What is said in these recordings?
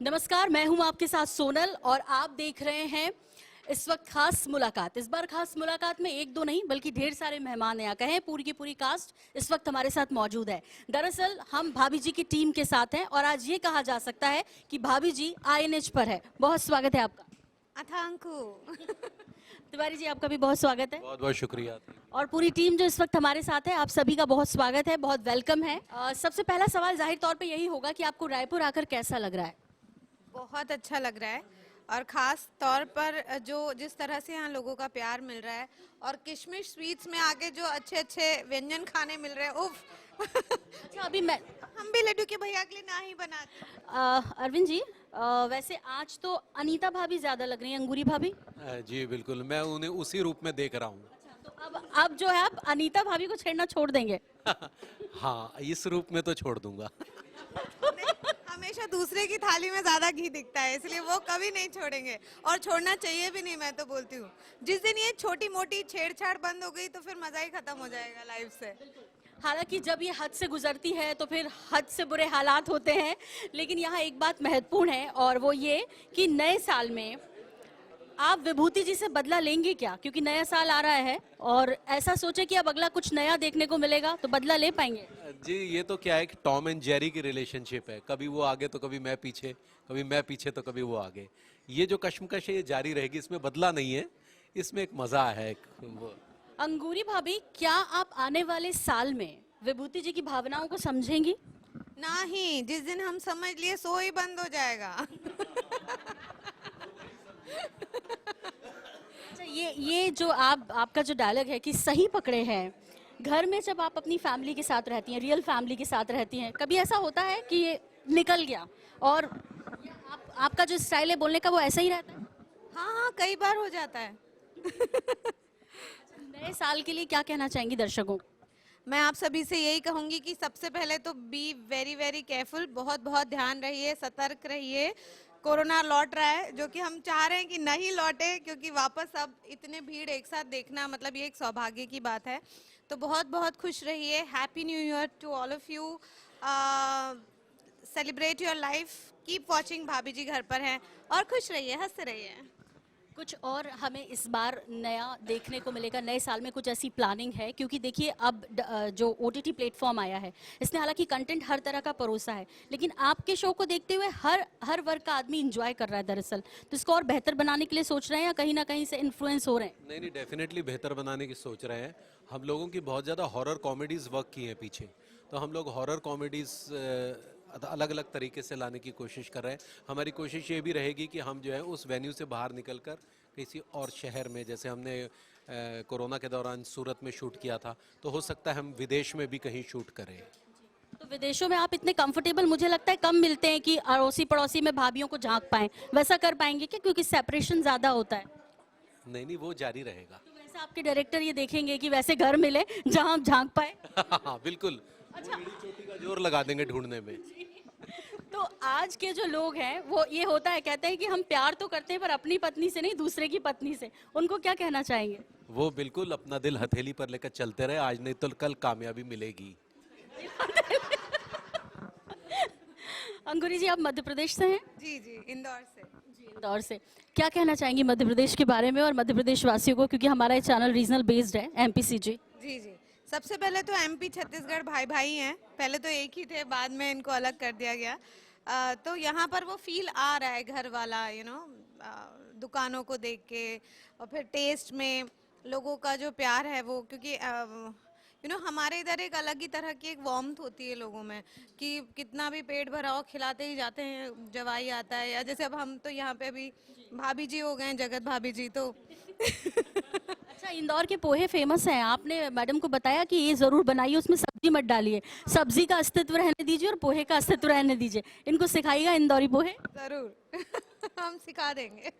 नमस्कार, मैं हूं आपके साथ सोनल और आप देख रहे हैं इस वक्त खास मुलाकात। इस बार खास मुलाकात में एक दो नहीं बल्कि ढेर सारे मेहमान यहाँ कहें पूरी की पूरी कास्ट इस वक्त हमारे साथ मौजूद है। दरअसल हम भाभी जी की टीम के साथ हैं और आज ये कहा जा सकता है कि भाभी जी आईएनएच पर है। बहुत स्वागत है आपका। अथांकु। तिवारी जी आपका भी बहुत स्वागत है। बहुत बहुत शुक्रिया। और पूरी टीम जो इस वक्त हमारे साथ है, आप सभी का बहुत स्वागत है, बहुत वेलकम है। सबसे पहला सवाल जाहिर तौर पे यही होगा कि आपको रायपुर आकर कैसा लग रहा है? बहुत अच्छा लग रहा है और ख़ास तौर पर जो जिस तरह से यहाँ लोगों का प्यार मिल रहा है और किशमिश स्वीट्स में आके जो अच्छे अच्छे व्यंजन खाने मिल रहे हैं, उफ। अच्छा, अभी मैं हम भी लड्डू के भैया के लिए ना ही बनाते। अरविंद जी, वैसे आज तो अनीता भाभी ज्यादा लग रही हैं, अंगूरी भाभी। जी बिल्कुल, मैं उन्हें उसी रूप में देख रहा हूँ। तो अब जो है आप अनीता भाभी को छेड़ना छोड़ देंगे? हाँ, इस रूप में तो छोड़ दूंगा। हमेशा दूसरे की थाली में ज्यादा घी दिखता है, इसलिए वो कभी नहीं छोड़ेंगे और छोड़ना चाहिए भी नहीं। मैं तो बोलती हूँ जिस दिन ये छोटी मोटी छेड़छाड़ बंद हो गई तो फिर मजा ही खत्म हो जाएगा लाइफ से। हालांकि जब ये हद से गुजरती है तो फिर हद से बुरे हालात होते हैं, लेकिन यहाँ एक बात महत्वपूर्ण है और वो ये कि नए साल में आप विभूति जी से बदला लेंगे क्या? क्योंकि नया साल आ रहा है और ऐसा सोचे कि अब अगला कुछ नया देखने को मिलेगा, तो बदला ले पाएंगे? जी, ये तो क्या है कि टॉम एंड जेरी की रिलेशनशिप है। कभी वो आगे तो कभी मैं पीछे, कभी मैं पीछे तो कभी वो आगे। ये जो कश्मकश है ये जारी रहेगी, इसमें बदला नहीं है, इसमें एक मजा है। वो अंगूरी भाभी, क्या आप आने वाले साल में विभूति जी की भावनाओं को समझेंगी? ना ही, जिस दिन हम समझ लिए सो ही बंद हो जाएगा। अच्छा, ये जो आपका जो डायलॉग है कि सही पकड़े हैं, घर में जब आप अपनी फैमिली के साथ रहती हैं, रियल फैमिली के साथ रहती हैं, कभी ऐसा होता है कि ये निकल गया और आपका जो स्टाइल है बोलने का वो ऐसा ही रहता है? हाँ हाँ, कई बार हो जाता है। नए साल के लिए क्या कहना चाहेंगी दर्शकों को? मैं आप सभी से यही कहूंगी कि सबसे पहले तो बी वेरी वेरी केयरफुल, बहुत बहुत ध्यान रहिए, सतर्क रहिए। कोरोना लौट रहा है, जो कि हम चाह रहे हैं कि नहीं लौटे, क्योंकि वापस अब इतने भीड़ एक साथ देखना मतलब ये एक सौभाग्य की बात है। तो बहुत बहुत खुश रहिए। Happy new year to all of you. Celebrate your life, keep watching. भाभी जी घर पर हैं और खुश रहिए, हंसते रहिए। कुछ और हमें इस बार नया देखने को मिलेगा नए साल में? कुछ ऐसी प्लानिंग है? क्योंकि देखिए अब जो ओटीटी प्लेटफॉर्म आया है, इसने हालांकि कंटेंट हर तरह का परोसा है, लेकिन आपके शो को देखते हुए हर वर्ग का आदमी एंजॉय कर रहा है दरअसल। तो इसको और बेहतर बनाने के लिए सोच रहे हैं या कहीं ना कहीं से इन्फ्लुएंस हो रहे हैं? नहीं, डेफिनेटली बेहतर बनाने की सोच रहे हैं। हम लोगों की बहुत ज़्यादा हॉरर कॉमेडीज़ वर्क की हैं पीछे, तो हम लोग हॉरर कॉमेडीज़ अलग अलग तरीके से लाने की कोशिश कर रहे हैं। हमारी कोशिश ये भी रहेगी कि हम जो है उस वेन्यू से बाहर निकलकर किसी और शहर में, जैसे हमने कोरोना के दौरान सूरत में शूट किया था, तो हो सकता है हम विदेश में भी कहीं शूट करें। तो विदेशों में आप इतने कंफर्टेबल मुझे लगता है कम मिलते हैं कि अड़ोसी पड़ोसी में भाभीियों को झांक पाएं। वैसा कर पाएंगे क्या, क्योंकि सेपरेशन ज्यादा होता है? नहीं, वो जारी रहेगा। तो वैसे आपके डायरेक्टर ये देखेंगे कि वैसे घर मिले जहां आप झांक पाए। हाँ बिल्कुल। अच्छा, चोटी का जोर लगा देंगे ढूंढने में। तो आज के जो लोग हैं वो ये होता है, कहते हैं कि हम प्यार तो करते हैं पर अपनी पत्नी से नहीं, दूसरे की पत्नी से। उनको क्या कहना चाहेंगे? वो बिल्कुल अपना दिल हथेली पर लेकर चलते रहे, आज नहीं तो कल कामयाबी मिलेगी। अंकुरी जी, आप मध्य प्रदेश से हैं? जी जी, इंदौर से। जी, इंदौर से। क्या कहना चाहेंगी मध्य प्रदेश के बारे में और मध्य प्रदेश वासियों को, क्योंकि हमारा ये चैनल रीजनल बेस्ड है, एमपीसीजी? जी जी, सबसे पहले तो एमपी छत्तीसगढ़ भाई भाई हैं। पहले तो एक ही थे, बाद में इनको अलग कर दिया गया। तो यहाँ पर वो फील आ रहा है घर वाला, दुकानों को देख के और फिर टेस्ट में लोगों का जो प्यार है वो, क्योंकि हमारे इधर एक अलग ही तरह की एक वार्मथ होती है लोगों में कि कितना भी पेट भरा हो खिलाते ही जाते हैं, जवाई आता है। या जैसे अब हम तो यहाँ पे अभी भाभी जी हो गए हैं, जगत भाभी जी तो। अच्छा, इंदौर के पोहे फेमस हैं। आपने मैडम को बताया कि ये जरूर बनाइए, उसमें सब्जी मत डालिए, सब्जी का अस्तित्व रहने दीजिए और पोहे का अस्तित्व रहने दीजिए। इनको सिखाइएगा इंदौरी पोहे। जरूर। हम सिखा देंगे।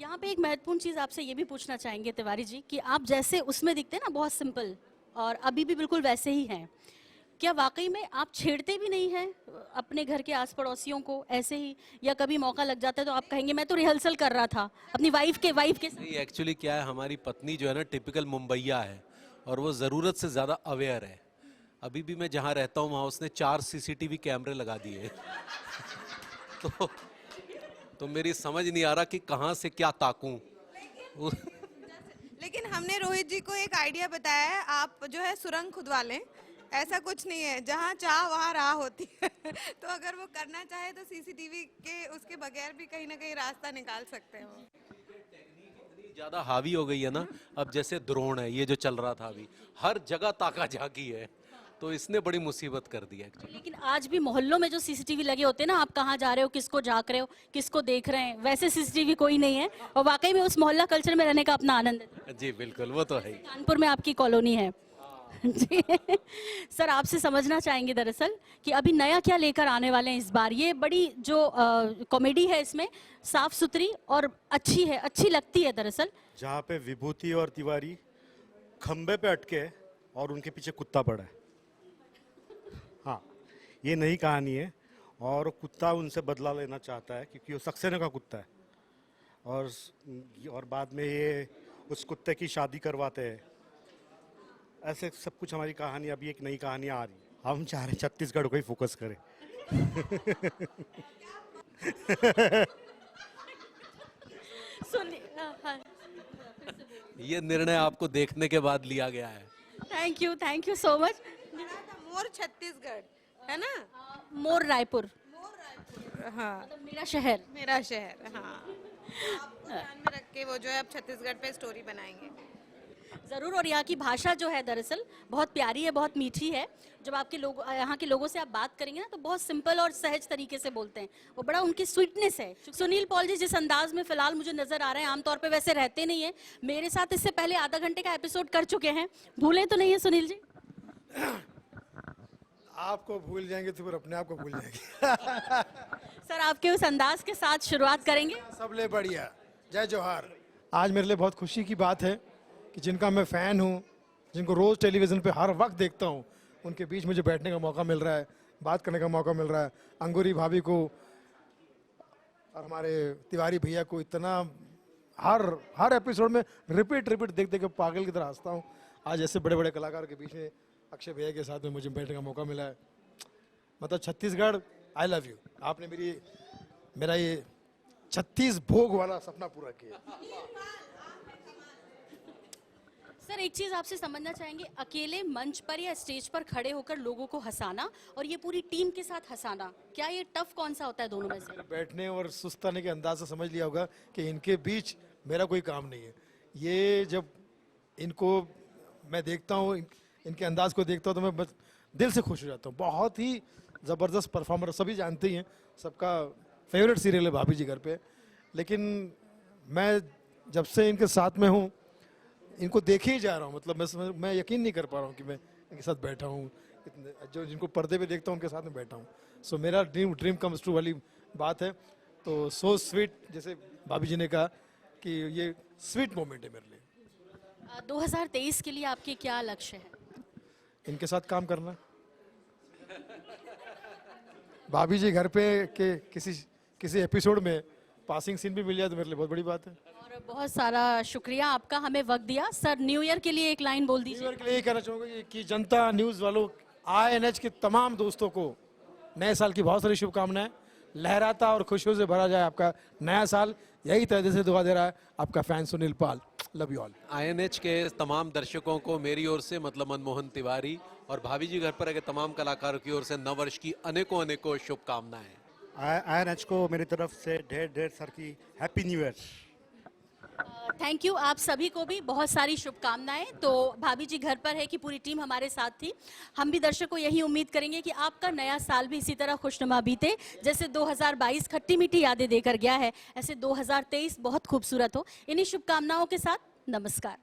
यहाँ पे एक महत्वपूर्ण चीज आपसे ये भी पूछना चाहेंगे तिवारी जी कि आप जैसे उसमें दिखते हैं ना बहुत सिंपल, और अभी भी बिल्कुल वैसे ही हैं, क्या वाकई में आप छेड़ते भी नहीं हैं अपने घर के आस पड़ोसियों को ऐसे ही, या कभी मौका लग जाता है तो आप कहेंगे मैं तो रिहर्सल कर रहा था अपनी वाइफ के साथ? नहीं, एक्चुअली क्या है, हमारी पत्नी जो है ना टिपिकल मुंबईया है और वो ज़रूरत से ज़्यादा अवेयर है। अभी भी मैं जहाँ रहता हूँ वहाँ उसने 4 सीसीटीवी कैमरे लगा दिए। तो मेरी समझ नहीं आ रहा कि कहाँ से क्या ताकूं। लेकिन हमने रोहित जी को एक आइडिया बताया है, आप जो है सुरंग खुदवा लें। ऐसा कुछ नहीं है, जहाँ चाह वहाँ राह होती है। तो अगर वो करना चाहे तो सीसीटीवी के उसके बगैर भी कहीं ना कहीं रास्ता निकाल सकते हैं वो। इतनी ज्यादा हावी हो गई है ना, अब जैसे द्रोण है ये जो चल रहा था अभी, हर जगह ताका झाकी है, तो इसने बड़ी मुसीबत कर दी है। लेकिन आज भी मोहल्लों में जो सीसीटीवी लगे होते हैं ना, आप कहाँ जा रहे हो, किसको झांक रहे हो, किसको देख रहे हैं, वैसे सीसीटीवी कोई नहीं है। और वाकई में उस मोहल्ला कल्चर में रहने का अपना आनंद है। जी बिल्कुल, वो तो है ही। कानपुर में आपकी कॉलोनी है। जी सर, आपसे समझना चाहेंगे दरअसल कि अभी नया क्या लेकर आने वाले हैं इस बार। ये बड़ी जो कॉमेडी है इसमें साफ सुथरी और अच्छी है, अच्छी लगती है दरअसल। जहाँ पे विभूति और तिवारी खंबे पे अटके हैं और उनके पीछे कुत्ता पड़ा है। हाँ, ये नई कहानी है और कुत्ता उनसे बदला लेना चाहता है क्योंकि वो सक्सेना का कुत्ता है, और बाद में ये उस कुत्ते की शादी करवाते हैं। ऐसे सब कुछ हमारी कहानी, अभी एक नई कहानी आ रही है। हम चाह रहे हैं छत्तीसगढ़ को ही फोकस करें। सुनिए, हाँ। ये निर्णय आपको देखने के बाद लिया गया है। Thank you so much. मोर छत्तीसगढ़ है ना, मोर रायपुर, हाँ मतलब मेरा शहर। मेरा शहर। हाँ, आपको ध्यान में रख के वो जो है अब छत्तीसगढ़ पे स्टोरी बनाएंगे। जरूर। और यहाँ की भाषा जो है दरअसल बहुत प्यारी है, बहुत मीठी है। जब आपके लोग यहाँ के लोगों से आप बात करेंगे ना, तो बहुत सिंपल और सहज तरीके से बोलते हैं। वो बड़ा उनकी स्वीटनेस है। सुनील पॉल जी जिस अंदाज में फिलहाल मुझे नजर आ रहे हैं, आमतौर पे वैसे रहते नहीं है। मेरे साथ इससे पहले आधा घंटे का एपिसोड कर चुके हैं, भूले तो नहीं है सुनील जी? आपको भूल जाएंगे तो फिर अपने आप को भूल जाएंगे। सर, आपके उस अंदाज के साथ शुरुआत करेंगे। सब ले बढ़िया, जय जोहार। आज मेरे लिए बहुत खुशी की बात है कि जिनका मैं फ़ैन हूँ, जिनको रोज़ टेलीविज़न पे हर वक्त देखता हूँ, उनके बीच मुझे बैठने का मौका मिल रहा है, बात करने का मौका मिल रहा है। अंगूरी भाभी को और हमारे तिवारी भैया को इतना हर एपिसोड में रिपीट देख देख के पागल की तरह हंसता हूँ। आज ऐसे बड़े बड़े कलाकार के बीच में अक्षय भैया के साथ में मुझे बैठने का मौका मिला है। मतलब छत्तीसगढ़, आई लव यू। आपने मेरा ये 36 भोग वाला सपना पूरा किया। सर, एक चीज आपसे समझना चाहेंगे, अकेले मंच पर या स्टेज पर खड़े होकर लोगों को हंसाना और ये पूरी टीम के साथ हंसाना, क्या ये टफ कौन सा होता है दोनों में से? बैठने और सुस्ताने के अंदाज से समझ लिया होगा कि इनके बीच मेरा कोई काम नहीं है। ये जब इनको मैं देखता हूँ, इनके अंदाज को देखता हूँ, तो मैं बस दिल से खुश हो जाता हूँ। बहुत ही ज़बरदस्त परफॉर्मर, सभी जानते ही हैं, सबका फेवरेट सीरियल है भाभी जी घर पे। लेकिन मैं जब से इनके साथ में हूँ, इनको देखे ही जा रहा हूँ। मतलब मैं यकीन नहीं कर पा रहा हूँ कि मैं इनके साथ बैठा हूँ। जो जिनको पर्दे पे देखता हूँ उनके साथ में बैठा हूँ। सो मेरा ड्रीम कम्स ट्रू वाली बात है। तो सो स्वीट, जैसे भाभी जी ने कहा कि ये स्वीट मोमेंट है मेरे लिए। 2023 के लिए आपके क्या लक्ष्य है? इनके साथ काम करना। भाभी जी घर पे के किसी एपिसोड में पासिंग सीन भी मिल जाए तो मेरे लिए बहुत बड़ी बात है। और बहुत सारा शुक्रिया आपका, हमें वक्त दिया। सर, न्यू ईयर के लिए एक लाइन बोल न्यू दीजिए। ईयर के लिए ये कहना चाहूँगा कि जनता न्यूज़ वालों, INH के तमाम दोस्तों को नए साल की बहुत सारी शुभकामनाएं। लहराता और खुशियों से भरा जाए आपका नया साल, यही तरह से दुआ दे रहा है आपका fan Sunil Pal. Love you all. INH के तमाम दर्शकों को मेरी ओर से, मतलब मनमोहन तिवारी और भाभी जी घर पर के तमाम कलाकारों की ओर से नववर्ष की अनेकों शुभकामनाएं। INH को मेरी तरफ से ढेर सारी की happy new year. Thank you. आप सभी को भी बहुत सारी शुभकामनाएं। तो भाभी जी घर पर है कि पूरी टीम हमारे साथ थी। हम भी दर्शकों यही उम्मीद करेंगे कि आपका नया साल भी इसी तरह खुशनुमा बीते। जैसे 2022 खट्टी मीठी यादें देकर गया है, ऐसे 2023 बहुत खूबसूरत हो। इन्हीं शुभकामनाओं के साथ नमस्कार।